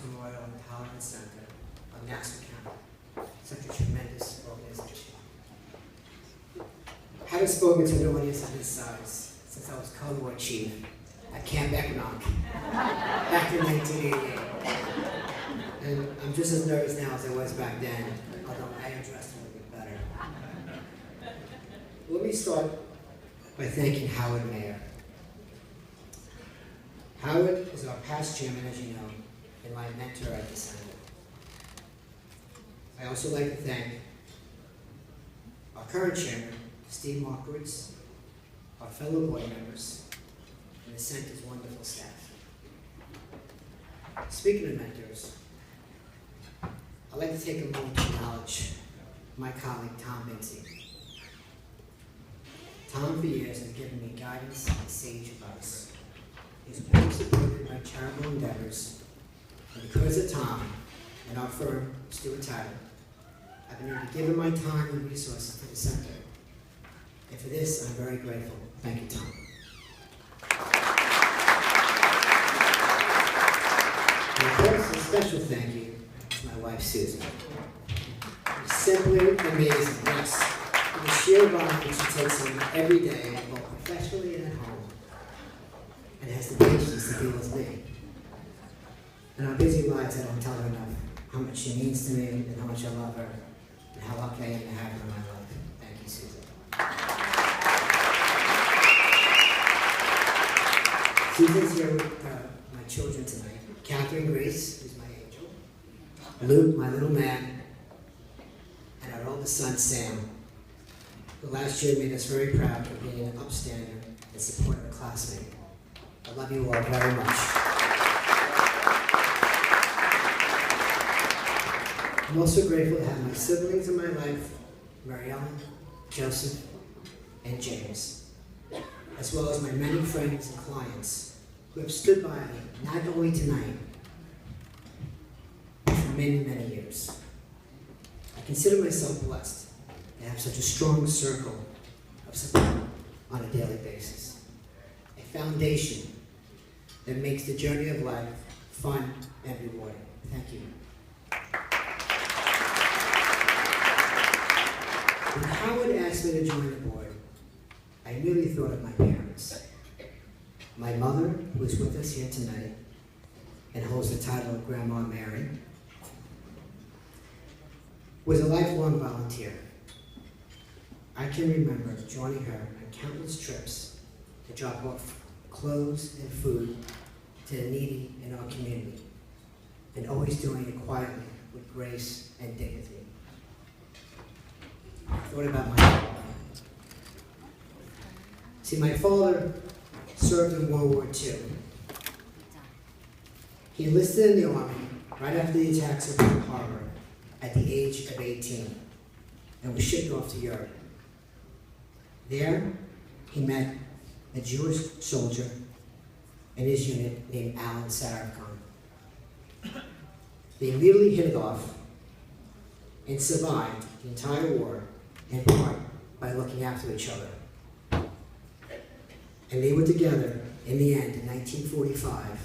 Memorial Intelligence Center of Nassau County. Such a tremendous organization. Having spoken to an audience of this size since I was Cold War chief at Camp Economic back in 1988. And I'm just as nervous now as I was back then, although I am dressed a little bit better. Let me start by thanking Howard Mayer. Howard is our past chairman, as you know, and my mentor at the Center. I also like to thank our current chairman, Steve Markowitz, our fellow board members, and the Center's wonderful staff. Speaking of mentors, I'd like to take a moment to acknowledge my colleague, Tom Vinci. Tom, for years, has given me guidance and sage advice. He's always supported my charitable endeavors, and because of Tom and our firm, Stewart Title, I've been able to give him my time and resources to the Center. And for this, I'm very grateful. Thank you, Tom. And of course, a special thank you to my wife, Susan. She's simply amazing, yes. The sheer volume she takes on every day, both professionally and at home, and has the patience to deal with me. In our busy lives, I don't tell her enough how much she means to me and how much I love her and how lucky I am to have her in my life. Thank you, Susan. Susan's here with my children tonight. Catherine Grace, who's my angel, Luke, my little man, and our oldest son, Sam, who last year made us very proud for being an upstander and supportive classmate. I love you all very much. I'm also grateful to have my siblings in my life, Mariella, Joseph, and James, as well as my many friends and clients who have stood by me, not only tonight, but for many, many years. I consider myself blessed to have such a strong circle of support on a daily basis. A foundation that makes the journey of life fun and rewarding. Thank you. When Howard asked me to join the board, I immediately thought of my parents. My mother, who is with us here tonight and holds the title of Grandma Mary, was a lifelong volunteer. I can remember joining her on countless trips to drop off clothes and food to the needy in our community, and always doing it quietly with grace and dignity. I thought about my father. See, my father served in World War II. He enlisted in the Army right after the attacks of Pearl Harbor at the age of 18 and was shipped off to Europe. There, he met a Jewish soldier in his unit named Alan Sarafkan. They immediately hit it off and survived the entire war, in part by looking after each other. And they were together in the end in 1945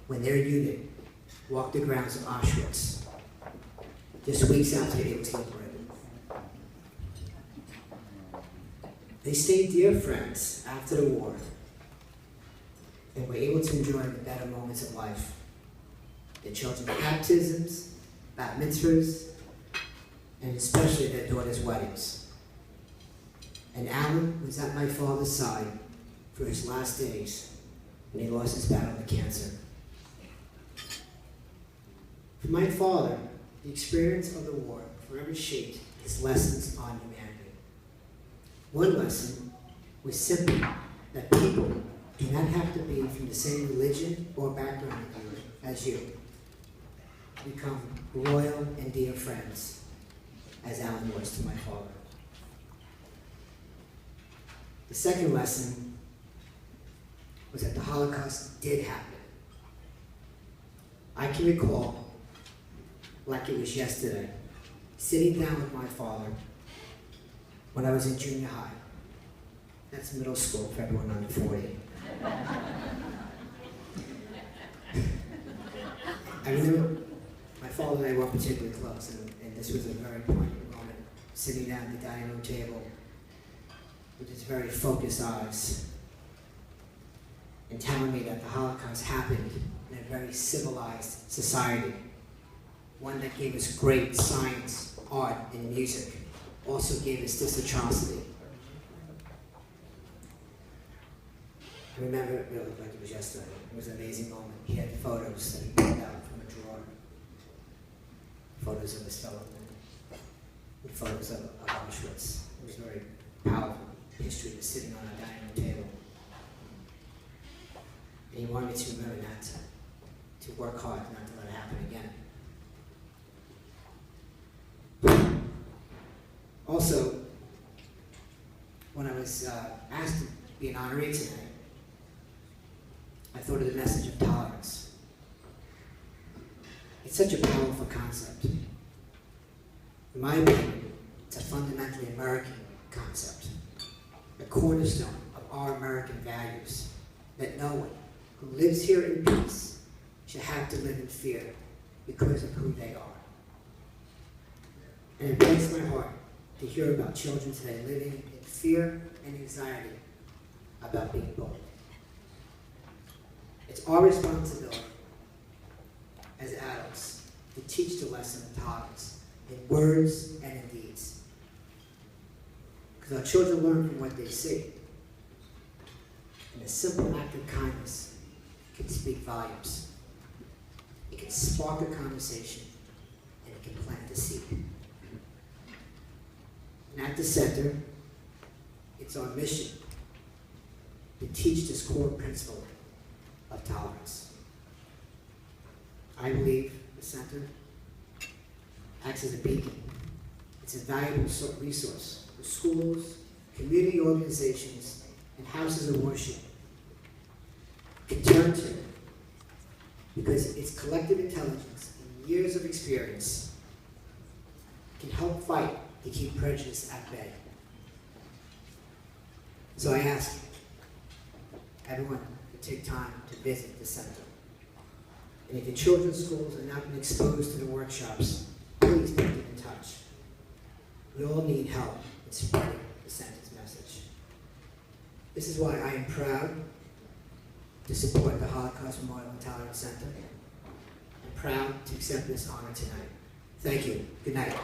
when their unit walked the grounds of Auschwitz, just weeks after it was liberated. They stayed dear friends after the war and were able to enjoy the better moments of life. Their children's baptisms, bat mitzvahs, and especially their daughters' weddings. And Alan was at my father's side for his last days when he lost his battle with cancer. For my father, the experience of the war forever shaped his lessons on humanity. One lesson was simply that people do not have to be from the same religion or background as you to become loyal and dear friends, as Alan was to my father. The second lesson was that the Holocaust did happen. I can recall, like it was yesterday, sitting down with my father when I was in junior high. That's middle school for everyone under 40. I remember my father and I weren't particularly close, and this was a very poignant moment, sitting down at the dining room table with his very focused eyes and telling me that the Holocaust happened in a very civilized society, one that gave us great science, art, and music, also gave us this atrocity. I remember it really like it was yesterday. It was an amazing moment. He had photos that he pulled out from a drawer. Photos of his fellow men. And photos of Auschwitz. It was very powerful history just sitting on a dining room table. And he wanted me to remember not to work hard, not to let it happen again. Also, when I was asked to be an honoree tonight, I thought of the message of tolerance. It's such a powerful concept. In my opinion, it's a fundamentally American concept, a cornerstone of our American values, that no one who lives here in peace should have to live in fear because of who they are. And it breaks my heart to hear about children today living in fear and anxiety about being bullied. It's our responsibility as adults to teach the lesson of tolerance in words and in deeds. Because our children learn from what they see. And a simple act of kindness can speak volumes. It can spark a conversation, and it can plant the seed. And at the center, it's our mission to teach this core principle of tolerance. I believe the center acts as a beacon. It's a valuable resource for schools, community organizations, and houses of worship can turn to, because its collective intelligence and years of experience can help fight to keep prejudice at bay. So I ask everyone to take time to visit the center. And if your children's schools have not been exposed to the workshops, please get in touch. We all need help in spreading the center's message. This is why I am proud to support the Holocaust Memorial and Tolerance Center. I'm proud to accept this honor tonight. Thank you. Good night.